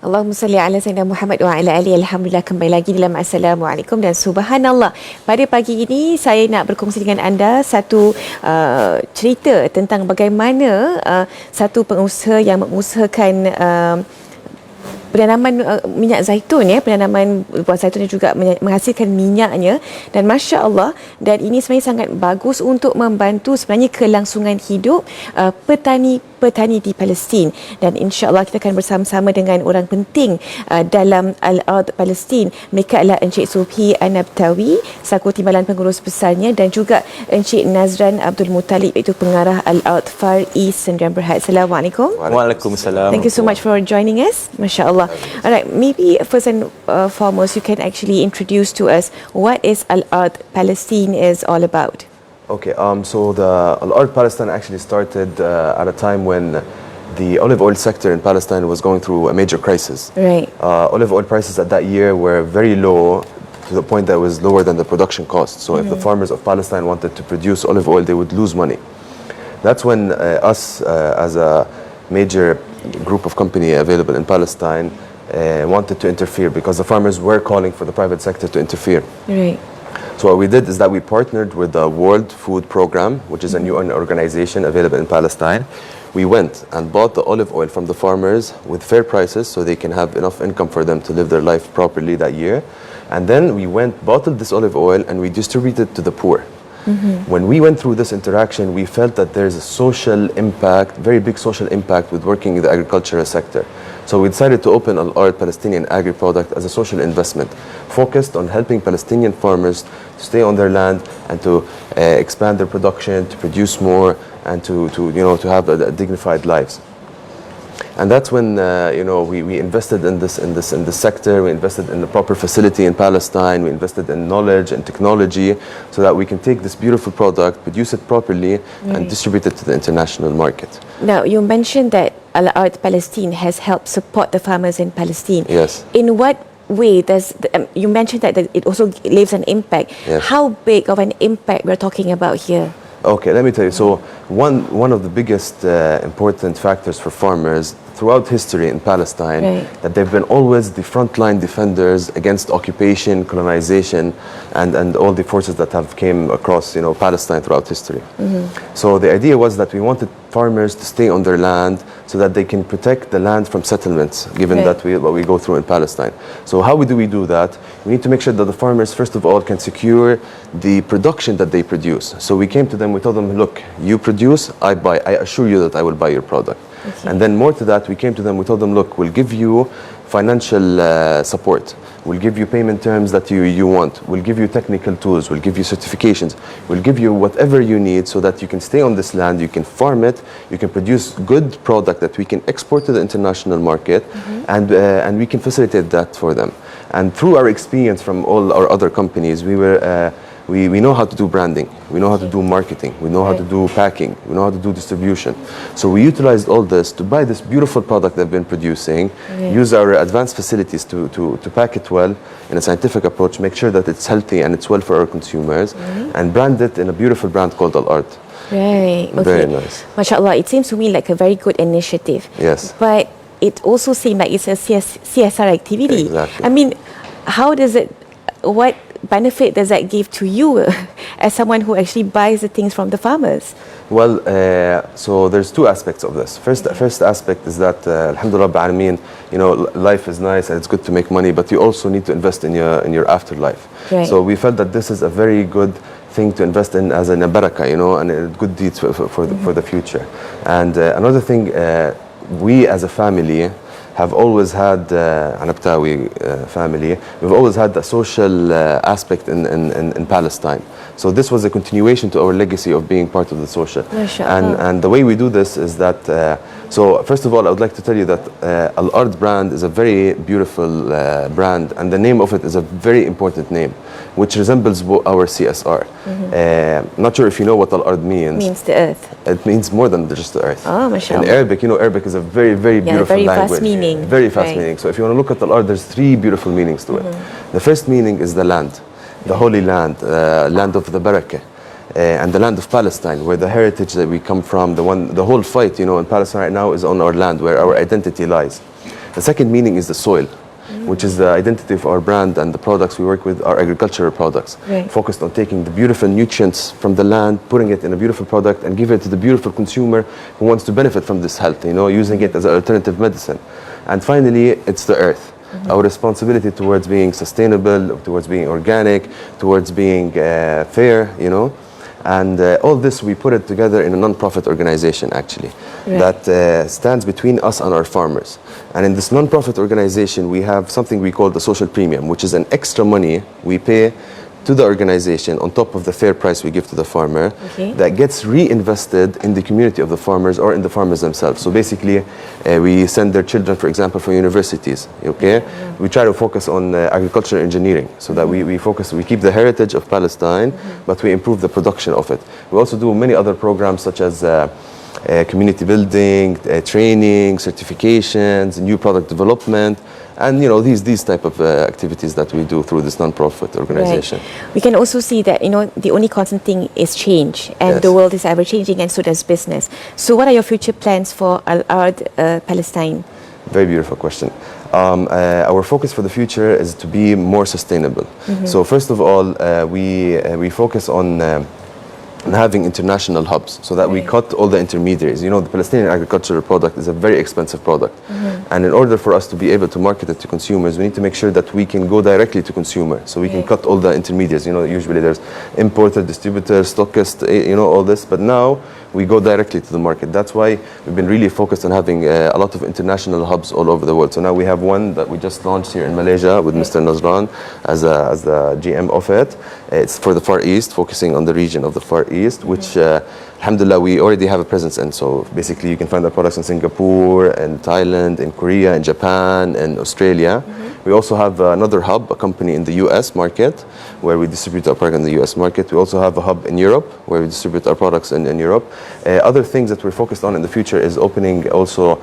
Allahumma salli ala Sayyidina Muhammad wa ala alihi. Alhamdulillah, kembali lagi dalam Assalamualaikum. Dan subhanallah, pada pagi ini saya nak berkongsi dengan anda satu cerita tentang bagaimana satu pengusaha yang mengusahakan penanaman minyak zaitun, penanaman buah zaitun juga menghasilkan minyaknya, dan Masya Allah, dan ini sebenarnya sangat bagus untuk membantu sebenarnya kelangsungan hidup petani di Palestin. Dan insya-Allah kita akan bersama-sama dengan orang penting dalam Alard Palestin. Mereka adalah Encik Subhi Anabtawi selaku timbalan pengurus besarnya, dan juga Encik Nazran Abdul Muttalib, iaitu pengarah Alard Far East Sdn Bhd. Assalamualaikum. Waalaikumsalam. Thank you so much for joining us. Masya Allah. Alright, maybe first and foremost, you can actually introduce to us what is Alard Palestine is all about. Okay, so the Alard Palestine actually started at a time when the olive oil sector in Palestine was going through a major crisis. Right. Olive oil prices at that year were very low, to the point that it was lower than the production cost. So if the farmers of Palestine wanted to produce olive oil, they would lose money. That's when us, as a major group of company available in Palestine, wanted to interfere, because the farmers were calling for the private sector to interfere. Right. So what we did is that we partnered with the World Food Program, which is a new organization available in Palestine. We went and bought the olive oil from the farmers with fair prices, so they can have enough income for them to live their life properly that year. And then we bottled this olive oil, and we distributed to the poor. When we went through this interaction, we felt that there's a social impact, very big social impact, with working in the agricultural sector. So we decided to open Alard Palestinian Agri-Product as a social investment, focused on helping Palestinian farmers to stay on their land and to expand their production, to produce more, and to have dignified lives. And that's when we invested in this sector. We invested in the proper facility in Palestine. We invested in knowledge and technology, so that we can take this beautiful product, produce it properly, and distribute it to the international market. Now, you mentioned that Alard Palestine has helped support the farmers in Palestine. Yes. In what way does you mentioned that it also leaves an impact? Yes. How big of an impact we're talking about here? Okay, let me tell you. So one of the biggest important factors for farmers throughout history in Palestine, that they've been always the frontline defenders against occupation, colonization, and all the forces that have came across Palestine throughout history. So the idea was that we wanted farmers to stay on their land, so that they can protect the land from settlements, given that what we go through in Palestine. So how do we do that? We need to make sure that the farmers, first of all, can secure the production that they produce. So we came to them, we told them, look, you produce, I buy. I assure you that I will buy your product. And then more to that, we came to them, we told them, look, we'll give you financial support. We'll give you payment terms that you want. We'll give you technical tools. We'll give you certifications. We'll give you whatever you need, so that you can stay on this land, you can farm it, you can produce good product that we can export to the international market, and we can facilitate that for them. And through our experience from all our other companies, we know how to do branding, we know how to do marketing, we know how to do packing, we know how to do distribution. So we utilized all this to buy this beautiful product they've been producing, use our advanced facilities to pack it well in a scientific approach, make sure that it's healthy and it's well for our consumers, and brand it in a beautiful brand called Alard. Right. Okay. Very nice. MashaAllah, it seems to me like a very good initiative. Yes. But it also seems like it's a CSR activity. Exactly. I mean, what benefit does that give to you as someone who actually buys the things from the farmers? Well, so there's two aspects of this. First aspect is that, alhamdulillah, life is nice and it's good to make money, but you also need to invest in your afterlife. Right. So we felt that this is a very good thing to invest in as an barakah, and a good deeds for the future. And another thing, we as a family have always had, Anabtawi family, we've always had a social aspect in Palestine. So this was a continuation to our legacy of being part of the social. And the way we do this is that, so first of all, I would like to tell you that Alard brand is a very beautiful brand, and the name of it is a very important name, which resembles our CSR. Not sure if you know what Alard means. It means the earth. It means more than just the earth. Oh, mashallah. In Arabic, Arabic is a very, very beautiful very language. fast meaning. Very fast meaning. So if you want to look at Alard, there's three beautiful meanings to it. The first meaning is the land, the holy land, land of the barakah. And the land of Palestine, where the heritage that we come from, the whole fight, in Palestine right now is on our land, where our identity lies. The second meaning is the soil, which is the identity of our brand, and the products we work with are agricultural products, focused on taking the beautiful nutrients from the land, putting it in a beautiful product, and give it to the beautiful consumer who wants to benefit from this health, using it as an alternative medicine. And finally, it's the earth. Our responsibility towards being sustainable, towards being organic, towards being fair, And all this, we put it together in a non-profit organization, actually, that stands between us and our farmers. And in this non-profit organization, we have something we call the social premium, which is an extra money we pay to the organization on top of the fair price we give to the farmer, that gets reinvested in the community of the farmers or in the farmers themselves. So basically, we send their children, for example, for universities. We try to focus on agricultural engineering, so that we keep the heritage of Palestine, but we improve the production of it. We also do many other programs such as community building, training, certifications, new product development, and these type of activities that we do through this non-profit organization. Right. We can also see that the only constant thing is change, and the world is ever changing, and so does business. So what are your future plans for Alard Palestine? Very beautiful question. Our focus for the future is to be more sustainable. So first of all, we focus on having international hubs, so that we cut all the intermediaries. The Palestinian agricultural product is a very expensive product, and in order for us to be able to market it to consumers, we need to make sure that we can go directly to consumer, so we can cut all the intermediaries. Usually there's importer, distributor, stockist, all this, but now we go directly to the market. That's why we've been really focused on having a lot of international hubs all over the world. So now we have one that we just launched here in Malaysia with Mr. Nazran as the GM of it. It's for the Far East, focusing on the region of the Far East, which alhamdulillah, we already have a presence in. So basically you can find our products in Singapore, and Thailand, in Korea, in Japan, and Australia. We also have another hub, a company in the US market, where we distribute our product in the US market. We also have a hub in Europe, where we distribute our products in Europe. Other things that we're focused on in the future is opening also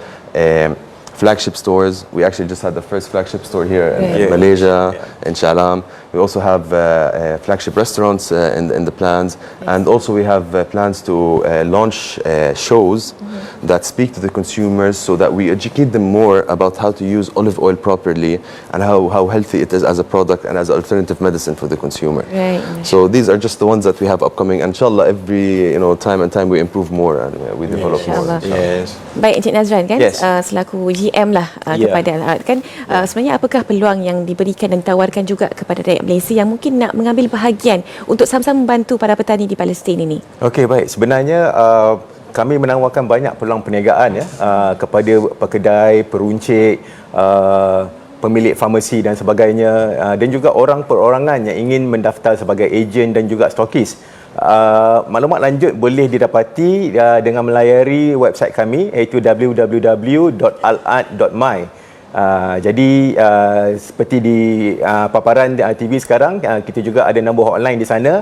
flagship stores. We actually just had the first flagship store here in Malaysia, in Shalam. We also have flagship restaurants in the plans, and also we have plans to launch shows that speak to the consumers, so that we educate them more about how to use olive oil properly, and how healthy it is as a product and as an alternative medicine for the consumer. So these are just the ones that we have upcoming. Inshallah, every time we improve more, and we develop more. Baik, Encik Nazran kan, selaku GM lah kepada Alard kan, sebenarnya apakah peluang yang diberikan dan ditawarkan juga kepada rakyat Malaysia yang mungkin nak mengambil bahagian untuk sama-sama membantu para petani di Palestin ini? Okey, baik. Sebenarnya kami menawarkan banyak peluang perniagaan kepada pekedai, peruncit, pemilik farmasi dan sebagainya, dan juga orang perorangan yang ingin mendaftar sebagai ejen dan juga stokis. Maklumat lanjut boleh didapati dengan melayari website kami, iaitu www.alard.my. Jadi seperti di paparan TV sekarang, kita juga ada nombor hotline di sana.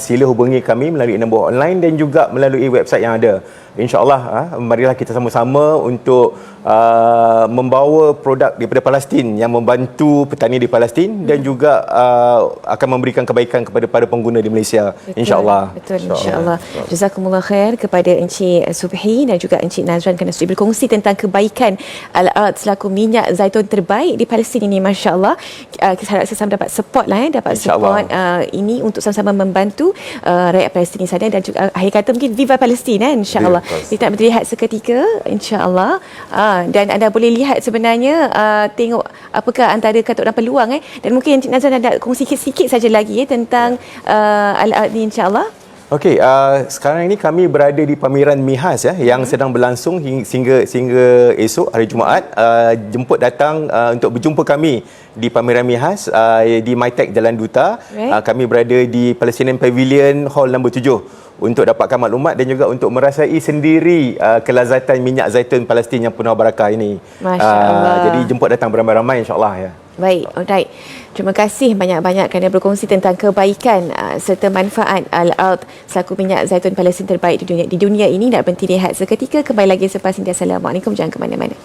Sila hubungi kami melalui nombor hotline dan juga melalui website yang ada. InsyaAllah, marilah kita sama-sama untuk membawa produk daripada Palestin yang membantu petani di Palestin, dan juga akan memberikan kebaikan kepada para pengguna di Malaysia. InsyaAllah. Betul, insyaAllah. Jazakumullah khair kepada Encik Subhi dan juga Encik Nazran kerana sudah berkongsi tentang kebaikan Alard selaku minyak zaitun terbaik di Palestin ini. Masya Allah, kita harap sama dapat support lah, dapat support ini untuk sama-sama membantu rakyat Palestin di sana, dan juga akhir kata mungkin Viva Palestin, insyaAllah. Kita nak berlihat seketika, insyaAllah. Dan anda boleh lihat sebenarnya, tengok apakah antara kata orang peluang, dan mungkin Encik Nazran ada kongsi sikit saja lagi tentang Alard ni, insyaAllah. Okey, sekarang ini kami berada di pameran Mihas yang sedang berlangsung sehingga esok hari Jumaat. Jemput datang untuk berjumpa kami di pameran Mihas di MyTech Jalan Duta. Kami berada di Palestinian Pavilion Hall nombor 7 untuk dapatkan maklumat dan juga untuk merasai sendiri kelazatan minyak zaitun Palestin yang penuh barakah ini. Jadi jemput datang beramai-ramai, insyaAllah. Baik, alright. Terima kasih banyak-banyak kerana berkongsi tentang kebaikan serta manfaat Alard selaku minyak zaitun Palestin terbaik di dunia ini. Nak berhenti rehat seketika, kembali lagi selepas ini. Assalamualaikum, jangan ke mana-mana.